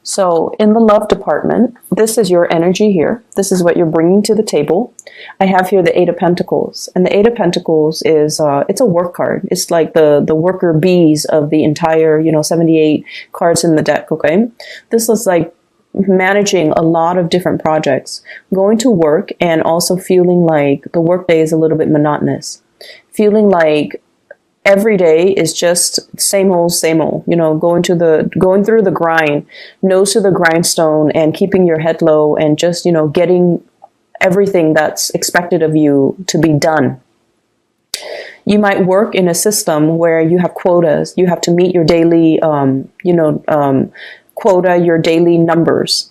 So in the love department, this is your energy here. This is what you're bringing to the table. I have here the Eight of Pentacles, and the Eight of Pentacles is it's a work card. It's like the worker bees of the entire 78 cards in the deck. Okay, this is like managing a lot of different projects, going to work, and also feeling like the workday is a little bit monotonous, feeling like every day is just same old, going through the grind, nose to the grindstone, and keeping your head low, and just, getting everything that's expected of you to be done. You might work in a system where you have quotas. You have to meet your daily, quota, your daily numbers.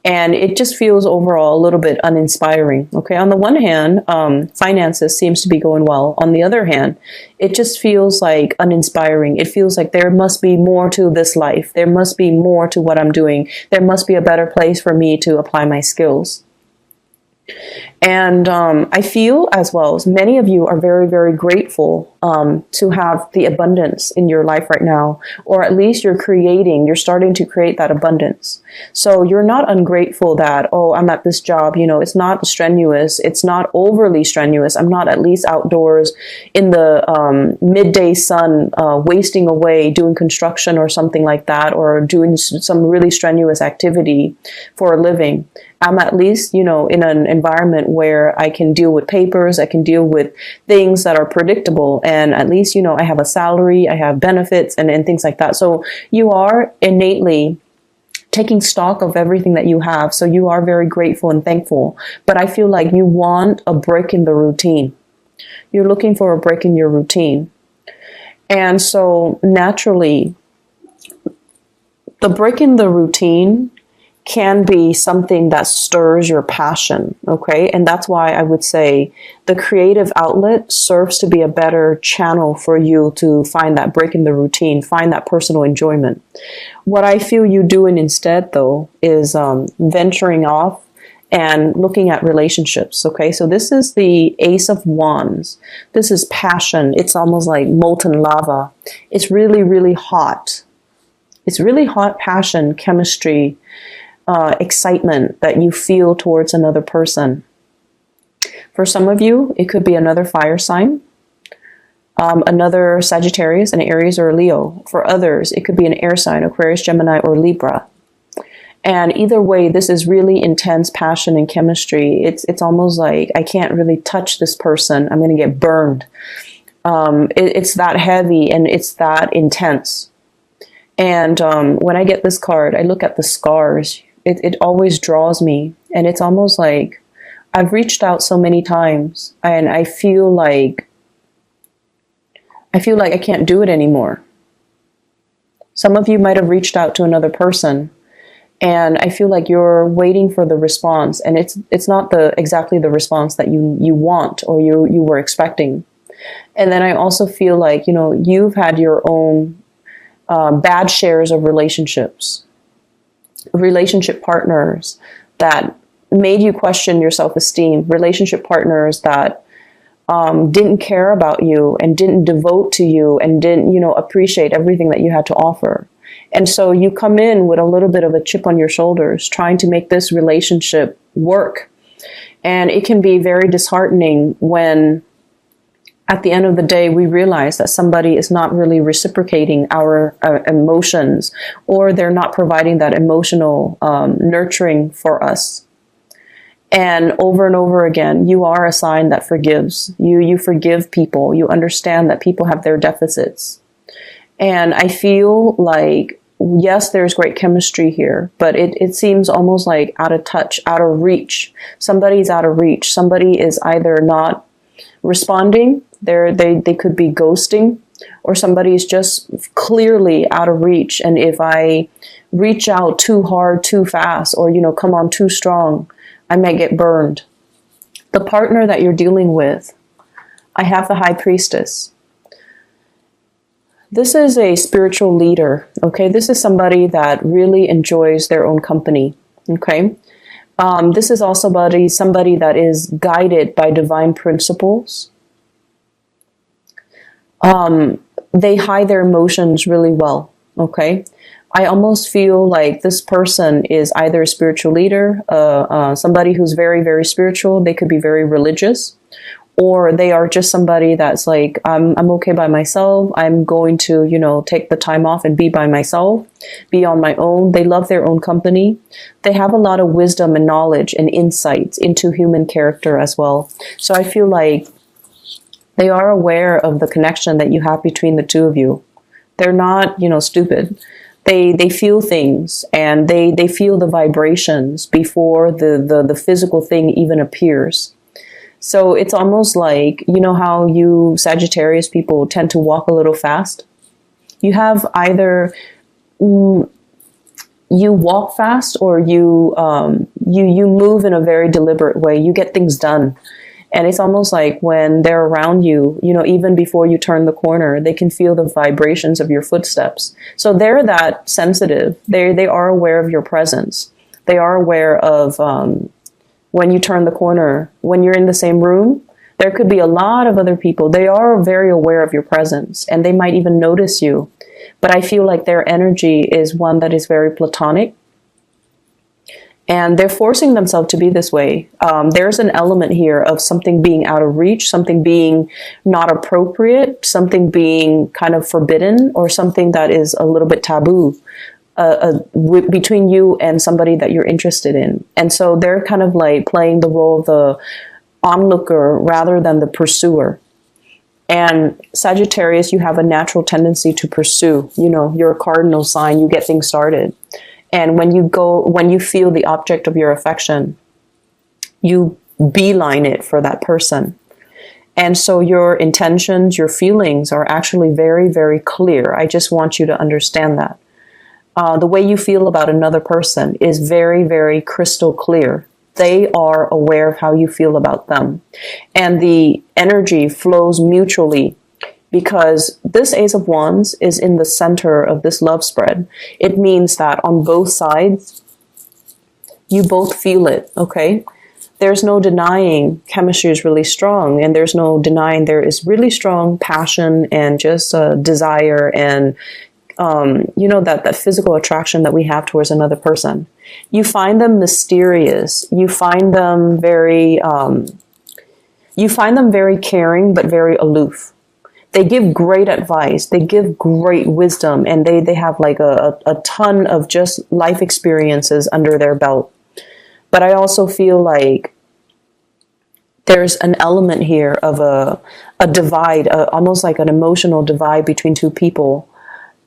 And it just feels overall a little bit uninspiring. Okay, on the one hand, finances seems to be going well. On the other hand, it just feels like uninspiring. It feels like there must be more to this life. There must be more to what I'm doing. There must be a better place for me to apply my skills. And I feel as well as many of you are very, very grateful to have the abundance in your life right now, or at least you're starting to create that abundance. So you're not ungrateful that, oh, I'm at this job, it's not strenuous. It's not overly strenuous. I'm not at least outdoors in the midday sun, wasting away doing construction or something like that, or doing some really strenuous activity for a living. I'm at least, in an environment where I can deal with papers, I can deal with things that are predictable, and at least, I have a salary, I have benefits, and things like that. So you are innately taking stock of everything that you have. So you are very grateful and thankful. But I feel like you want a break in the routine. You're looking for a break in your routine. And so naturally, the break in the routine can be something that stirs your passion, okay? And that's why I would say the creative outlet serves to be a better channel for you to find that break in the routine, find that personal enjoyment. What I feel you doing instead, though, is venturing off and looking at relationships, okay? So this is the Ace of Wands. This is passion. It's almost like molten lava. It's really, really hot. It's really hot passion, chemistry, excitement that you feel towards another person. For some of you, it could be another fire sign, another Sagittarius, an Aries, or a Leo. For others, it could be an air sign, Aquarius, Gemini, or Libra. And either way, this is really intense passion and chemistry. It's almost like I can't really touch this person. I'm going to get burned. It's that heavy and it's that intense. And when I get this card, I look at the scars. It always draws me. And it's almost like I've reached out so many times and I feel like I can't do it anymore. Some of you might have reached out to another person and I feel like you're waiting for the response, and it's not exactly the response that you want or you were expecting. And then I also feel like, you've had your own bad shares of relationship partners that made you question your self-esteem, relationship partners that didn't care about you and didn't devote to you and didn't, appreciate everything that you had to offer. And so you come in with a little bit of a chip on your shoulders, trying to make this relationship work. And it can be very disheartening when at the end of the day, we realize that somebody is not really reciprocating our emotions, or they're not providing that emotional nurturing for us. And over again, you are a sign that forgives. You forgive people. You understand that people have their deficits. And I feel like, yes, there's great chemistry here, but it seems almost like out of touch, out of reach. Somebody's out of reach. Somebody is either not responding, they could be ghosting, or somebody's just clearly out of reach. And if I reach out too hard, too fast, or, come on too strong, I might get burned. The partner that you're dealing with, I have the High Priestess. This is a spiritual leader, okay? This is somebody that really enjoys their own company, okay? This is also somebody that is guided by divine principles. They hide their emotions really well, okay? I almost feel like this person is either a spiritual leader, somebody who's very, very spiritual. They could be very religious, or they are just somebody that's like, I'm okay by myself. I'm going to, take the time off and be by myself, be on my own. They love their own company. They have a lot of wisdom and knowledge and insights into human character as well. So I feel like they are aware of the connection that you have between the two of you. They're not, stupid. They feel things, and they feel the vibrations before the physical thing even appears. So it's almost like, how you Sagittarius people tend to walk a little fast. You have either you walk fast, or you move in a very deliberate way. You get things done. And it's almost like when they're around you, even before you turn the corner, they can feel the vibrations of your footsteps. So they're that sensitive. They are aware of your presence. They are aware of when you turn the corner, when you're in the same room. There could be a lot of other people. They are very aware of your presence, and they might even notice you. But I feel like their energy is one that is very platonic. And they're forcing themselves to be this way. There's an element here of something being out of reach, something being not appropriate, something being kind of forbidden, or something that is a little bit taboo between you and somebody that you're interested in. And so they're kind of like playing the role of the onlooker rather than the pursuer. And Sagittarius, you have a natural tendency to pursue. You're a cardinal sign. You get things started. And when you feel the object of your affection, you beeline it for that person. And so your intentions, your feelings are actually very, very clear. I just want you to understand that. The way you feel about another person is very, very crystal clear. They are aware of how you feel about them. And the energy flows mutually, because this Ace of Wands is in the center of this love spread. It means that on both sides, you both feel it, okay? There's no denying chemistry is really strong, and there's no denying there is really strong passion and just desire and, that physical attraction that we have towards another person. You find them mysterious. You find them very caring, but very aloof. They give great advice. They give great wisdom, and they have like a ton of just life experiences under their belt. But I also feel like there's an element here of a divide, almost like an emotional divide between two people.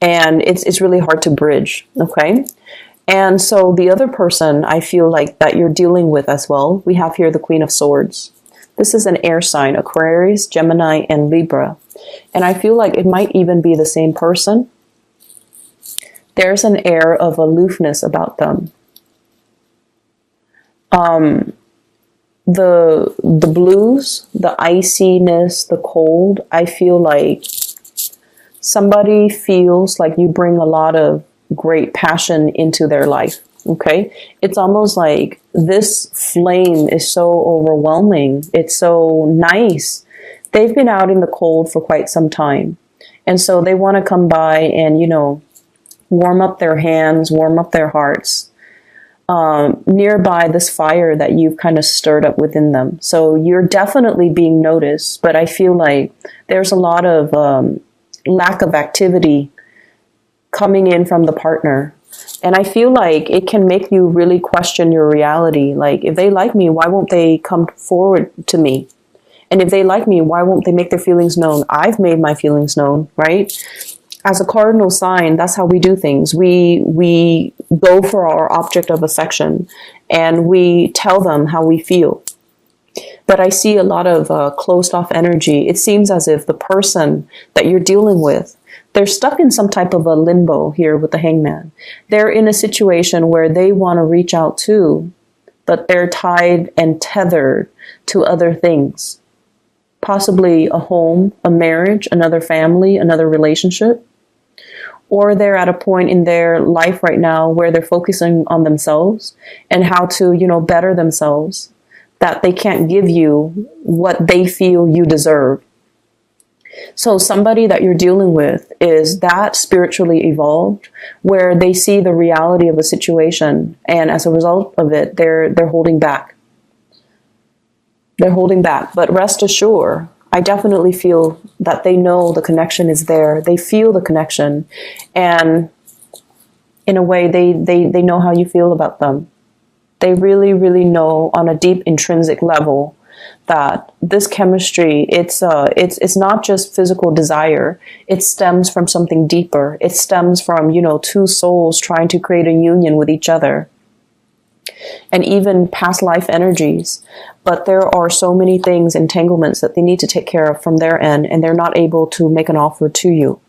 And it's really hard to bridge, okay? And so the other person I feel like that you're dealing with as well, we have here the Queen of Swords. This is an air sign, Aquarius, Gemini, and Libra. And I feel like it might even be the same person. There's an air of aloofness about them. The blues, the iciness, the cold, I feel like somebody feels like you bring a lot of great passion into their life. Okay, it's almost like this flame is so overwhelming. It's so nice. They've been out in the cold for quite some time. And so they want to come by and, warm up their hands, warm up their hearts, nearby this fire that you've kind of stirred up within them. So you're definitely being noticed, but I feel like there's a lot of lack of activity coming in from the partner. And I feel like it can make you really question your reality. Like, if they like me, why won't they come forward to me? And if they like me, why won't they make their feelings known? I've made my feelings known, right? As a cardinal sign, that's how we do things. We go for our object of affection, and we tell them how we feel. But I see a lot of closed off energy. It seems as if the person that you're dealing with, they're stuck in some type of a limbo here with the Hangman. They're in a situation where they want to reach out too, but they're tied and tethered to other things. Possibly a home, a marriage, another family, another relationship. Or they're at a point in their life right now where they're focusing on themselves and how to, better themselves, that they can't give you what they feel you deserve. So somebody that you're dealing with is that spiritually evolved, where they see the reality of a situation, and as a result of it, they're holding back. They're holding back. But rest assured, I definitely feel that they know the connection is there. They feel the connection, and in a way, they know how you feel about them. They really, really know on a deep intrinsic level that this chemistry, it's not just physical desire. It stems from something deeper. It stems from, two souls trying to create a union with each other, and even past life energies. But there are so many things, entanglements that they need to take care of from their end, and they're not able to make an offer to you.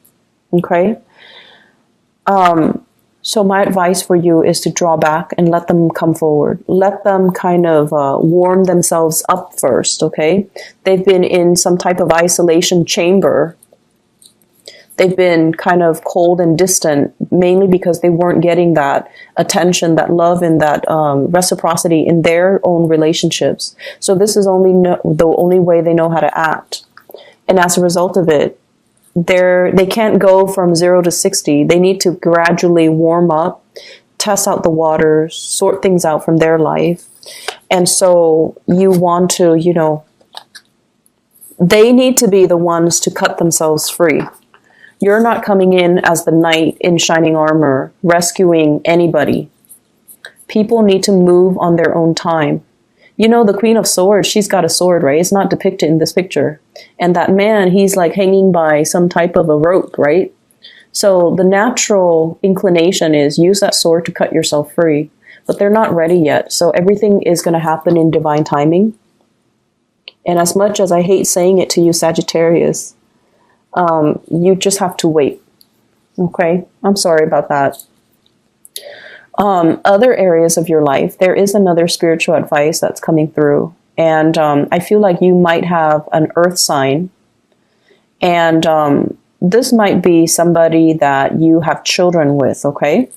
Okay? So my advice for you is to draw back and let them come forward. Let them kind of warm themselves up first, okay? They've been in some type of isolation chamber. They've been kind of cold and distant, mainly because they weren't getting that attention, that love, and that reciprocity in their own relationships. So this is the only way they know how to act. And as a result of it, they can't go from 0 to 60. They need to gradually warm up, test out the waters, sort things out from their life. And so you want to, they need to be the ones to cut themselves free. You're not coming in as the knight in shining armor, rescuing anybody. People need to move on their own time. The Queen of Swords, she's got a sword, right? It's not depicted in this picture. And that man, he's like hanging by some type of a rope, right? So the natural inclination is use that sword to cut yourself free. But they're not ready yet. So everything is going to happen in divine timing. And as much as I hate saying it to you, Sagittarius, you just have to wait. Okay? I'm sorry about that. Other areas of your life, there is another spiritual advice that's coming through. And I feel like you might have an earth sign. And this might be somebody that you have children with, okay?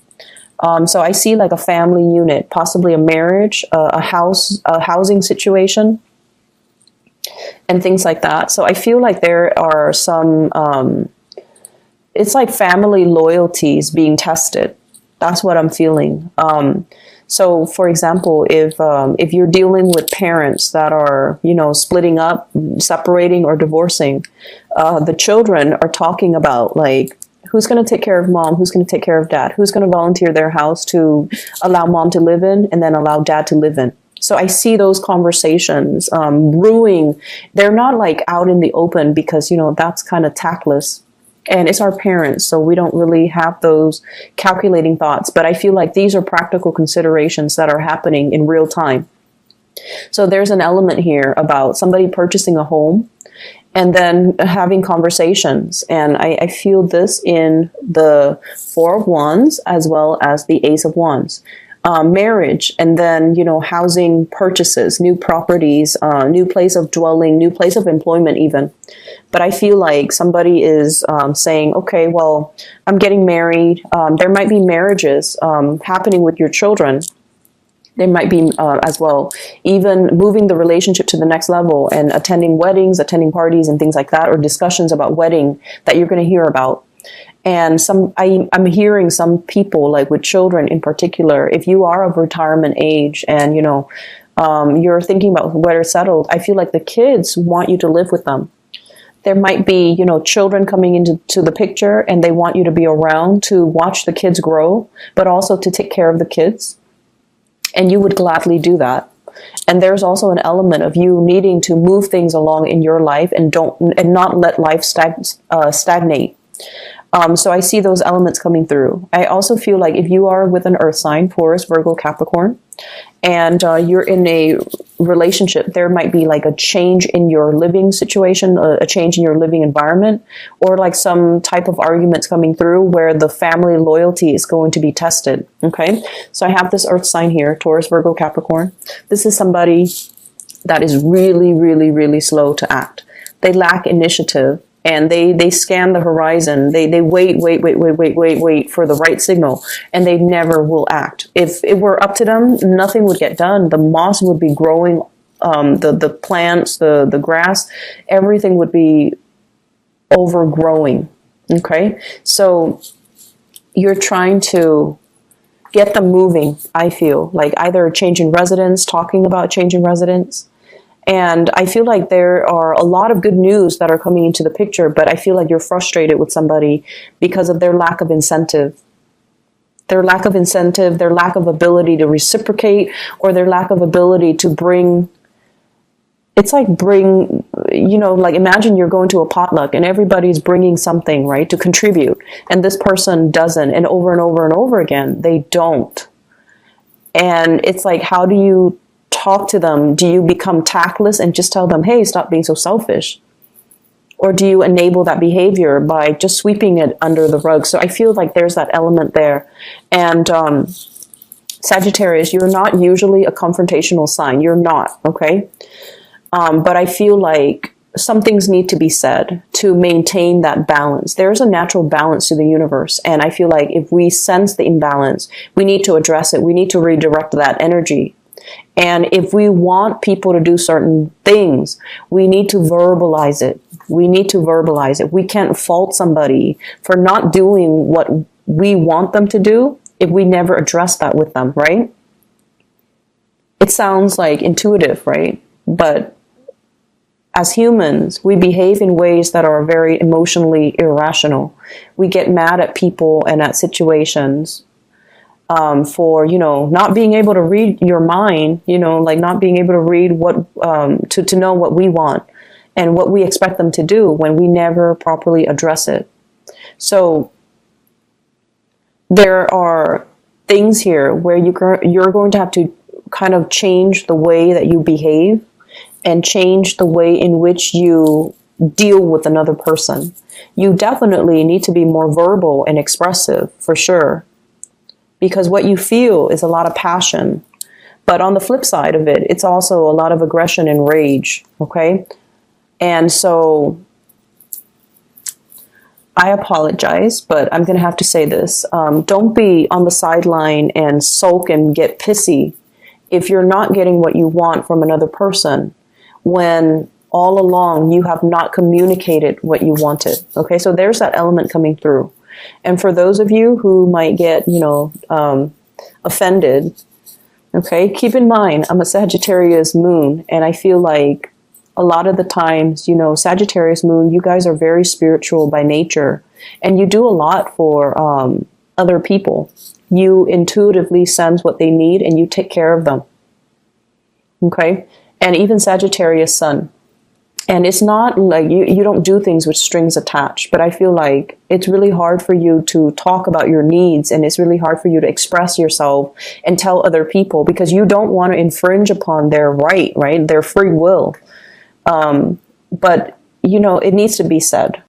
So I see like a family unit, possibly a marriage, a housing situation, and things like that. So I feel like there are some, it's like family loyalties being tested. That's what I'm feeling. So, for example, if you're dealing with parents that are, splitting up, separating, or divorcing, the children are talking about like, who's going to take care of mom? Who's going to take care of dad? Who's going to volunteer their house to allow mom to live in and then allow dad to live in? So I see those conversations brewing. They're not like out in the open because, that's kind of tactless. And it's our parents, so we don't really have those calculating thoughts. But I feel like these are practical considerations that are happening in real time. So there's an element here about somebody purchasing a home and then having conversations. And I feel this in the Four of Wands as well as the Ace of Wands. Marriage, and then, housing purchases, new properties, new place of dwelling, new place of employment even. But I feel like somebody is saying, okay, well, I'm getting married. There might be marriages happening with your children. There might be as well, even moving the relationship to the next level and attending weddings, attending parties and things like that, or discussions about wedding that you're going to hear about. And I'm hearing some people, like with children in particular, if you are of retirement age and, you're thinking about where it's settled, I feel like the kids want you to live with them. There might be, children coming into the picture and they want you to be around to watch the kids grow, but also to take care of the kids. And you would gladly do that. And there's also an element of you needing to move things along in your life and not let life stagnate. So I see those elements coming through. I also feel like if you are with an earth sign, Taurus, Virgo, Capricorn, and you're in a relationship, there might be like a change in your living situation, a change in your living environment, or like some type of arguments coming through where the family loyalty is going to be tested. Okay. So I have this earth sign here, Taurus, Virgo, Capricorn. This is somebody that is really, really, really slow to act. They lack initiative. And they scan the horizon. They wait for the right signal, and they never will act. If it were up to them, nothing would get done. The moss would be growing, the plants, the grass, everything would be overgrowing. Okay. So you're trying to get them moving, I feel like either changing residence, talking about changing residence. And I feel like there are a lot of good news that are coming into the picture, but I feel like you're frustrated with somebody because of their lack of incentive. Their lack of incentive, their lack of ability to reciprocate, or their lack of ability to bring, it's like bring, you know, like imagine you're going to a potluck and everybody's bringing something, right, to contribute. And this person doesn't, and over again, they don't. And it's like, how do you talk to them? Do you become tactless and just tell them, hey, stop being so selfish? Or do you enable that behavior by just sweeping it under the rug? So I feel like there's that element there. And Sagittarius, you're not usually a confrontational sign. You're not, okay? But I feel like some things need to be said to maintain that balance. There's a natural balance to the universe. And I feel like if we sense the imbalance, we need to address it. We need to redirect that energy. And if we want people to do certain things, we need to verbalize it. We need to verbalize it. We can't fault somebody for not doing what we want them to do if we never address that with them, right? It sounds like intuitive, right? But as humans, we behave in ways that are very emotionally irrational. We get mad at people and at situations for, you know, not being able to read your mind, you know, like not being able to read what, to know what we want and what we expect them to do when we never properly address it. So there are things here where you're going to have to kind of change the way that you behave and change the way in which you deal with another person. You definitely need to be more verbal and expressive, for sure, because what you feel is a lot of passion. But on the flip side of it, it's also a lot of aggression and rage, okay? And so I apologize, but I'm going to have to say this. Don't be on the sideline and sulk and get pissy if you're not getting what you want from another person when all along you have not communicated what you wanted. Okay, so there's that element coming through. And for those of you who might get, you know, offended, okay, keep in mind, I'm a Sagittarius moon, and I feel like a lot of the times, you know, Sagittarius moon, you guys are very spiritual by nature, and you do a lot for other people. You intuitively sense what they need, and you take care of them. Okay? And even Sagittarius sun. And it's not like you don't do things with strings attached, but I feel like it's really hard for you to talk about your needs, and it's really hard for you to express yourself and tell other people because you don't want to infringe upon their right, their free will. But, you know, it needs to be said.